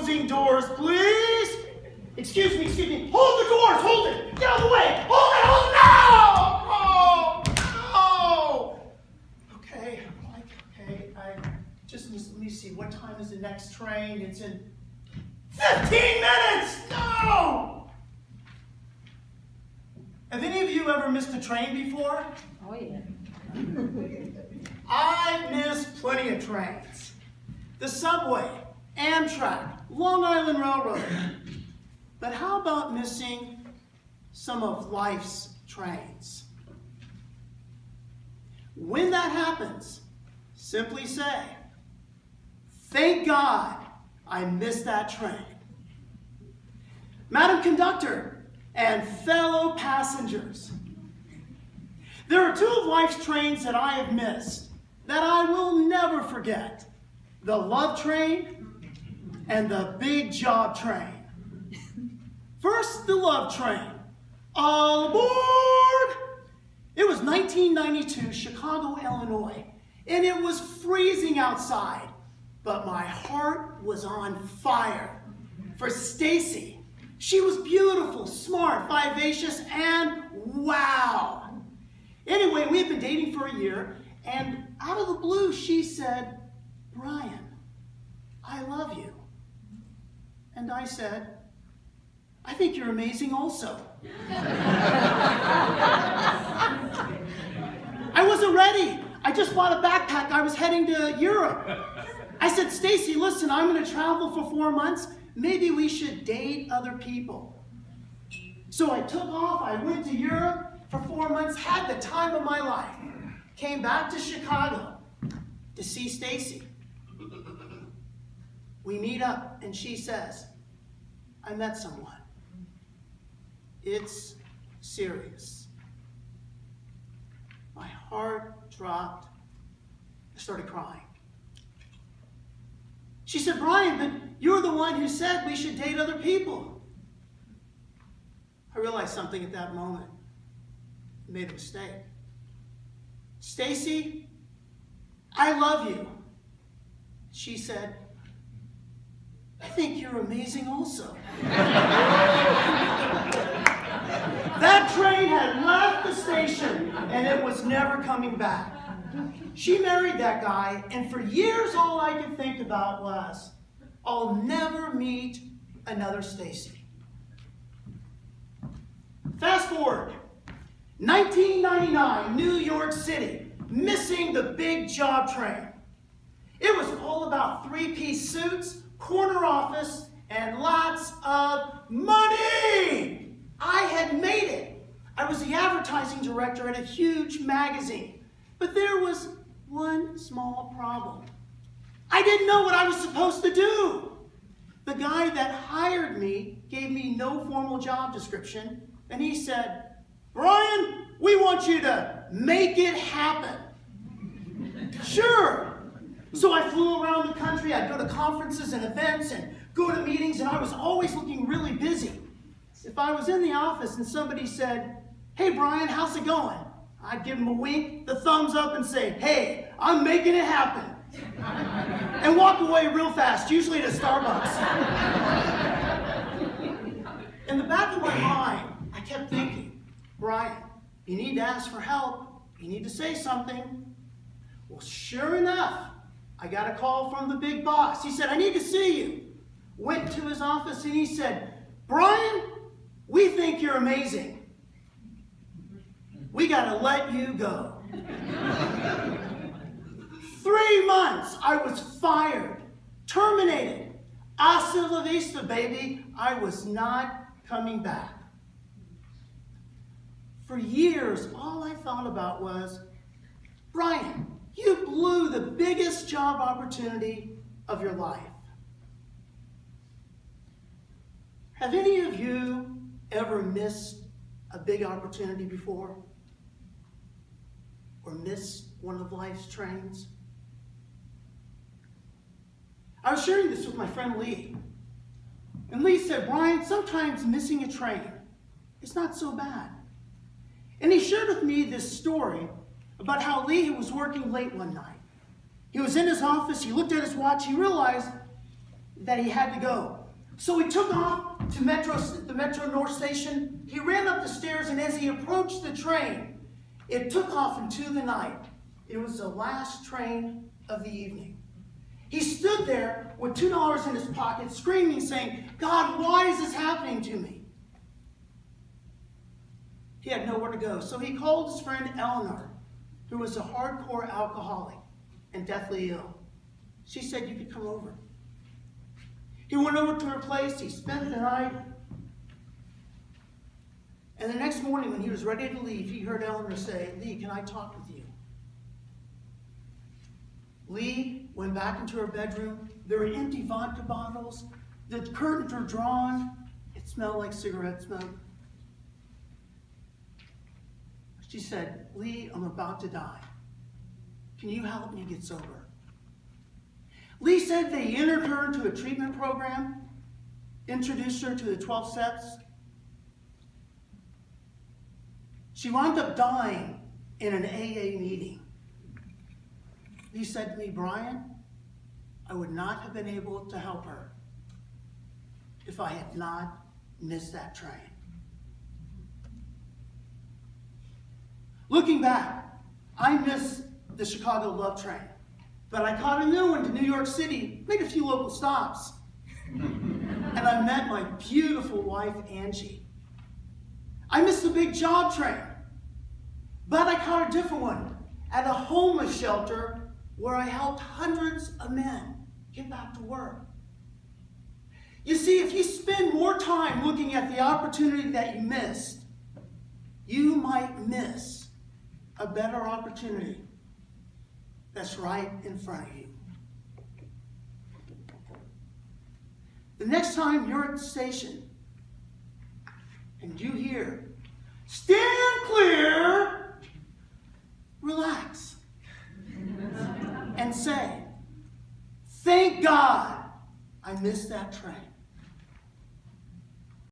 closing doors, please. Excuse me. Hold the doors, hold it. Get out of the way. Hold it, no! Okay, I just, let me see, what time is the next train? It's in 15 minutes! No! Have any of you ever missed a train before? Oh, yeah. I've missed plenty of trains. The subway, Amtrak, Long Island Railroad. But how about missing some of life's trains? When that happens, simply say, thank God I missed that train. Madam Conductor and fellow passengers, there are two of life's trains that I have missed that I will never forget. The love train and the big job train. First, the love train. All aboard! It was 1992, Chicago, Illinois, and it was freezing outside, but my heart was on fire for Stacy. She was beautiful, smart, vivacious, and wow. Anyway, we had been dating for a year, and out of the blue, she said, Brian, I love you. And I said, I think you're amazing also. I wasn't ready. I just bought a backpack. I was heading to Europe. I said, Stacy, listen, I'm going to travel for 4 months. Maybe we should date other people. So I took off. I went to Europe for 4 months, had the time of my life. Came back to Chicago to see Stacy. We meet up, and she says, I met someone. It's serious. My heart dropped. I started crying. She said, Brian, but you're the one who said we should date other people. I realized something at that moment. I made a mistake. Stacy, I love you. She said, I think you're amazing also. That train had left the station and it was never coming back. She married that guy, and for years all I could think about was, I'll never meet another Stacy. Fast forward, 1999, New York City, missing the big job train. It was all about three-piece suits, corner office, and lots of money. I had made it. I was the advertising director at a huge magazine. But there was one small problem. I didn't know what I was supposed to do. The guy that hired me gave me no formal job description, and he said, Brian, we want you to make it happen. Sure. So I flew around the country. I'd go to conferences and events and go to meetings, and I was always looking really busy. If I was in the office and somebody said, hey, Brian, how's it going? I'd give them a wink, the thumbs up, and say, hey, I'm making it happen. And walk away real fast, usually to Starbucks. In the back of my mind, I kept thinking, Brian, you need to ask for help. You need to say something. Well, sure enough, I got a call from the big boss. He said, I need to see you. Went to his office and he said, Brian, we think you're amazing. We got to let you go. 3 months, I was fired, terminated. Hasta la vista, baby. I was not coming back. For years, all I thought about was, Brian, you blew the biggest job opportunity of your life. Have any of you ever missed a big opportunity before? Or missed one of life's trains? I was sharing this with my friend Lee. And Lee said, Brian, sometimes missing a train is not so bad. And he shared with me this story about how Lee was working late one night. He was in his office, he looked at his watch, he realized that he had to go. So he took off to the Metro North Station. He ran up the stairs, and as he approached the train, it took off into the night. It was the last train of the evening. He stood there with $2 in his pocket, screaming, saying, "God, why is this happening to me?" He had nowhere to go. So he called his friend Eleanor, who was a hardcore alcoholic and deathly ill. She said, "You could come over." He went over to her place. He spent the night. And the next morning, when he was ready to leave, he heard Eleanor say, "Lee, can I talk with you?" Lee went back into her bedroom. There were empty vodka bottles. The curtains were drawn. It smelled like cigarette smoke. She said, "Lee, I'm about to die. Can you help me get sober?" Lee said they entered her into a treatment program, introduced her to the 12 steps. She wound up dying in an AA meeting. Lee said to me, "Brian, I would not have been able to help her if I had not missed that train." Looking back, I miss the Chicago Love Train, but I caught a new one to New York City, made a few local stops, and I met my beautiful wife, Angie. I missed the big job train, but I caught a different one at a homeless shelter where I helped hundreds of men get back to work. You see, if you spend more time looking at the opportunity that you missed, you might miss a better opportunity that's right in front of you. The next time you're at the station and you hear, "Stand clear," relax and say, "Thank God I missed that train."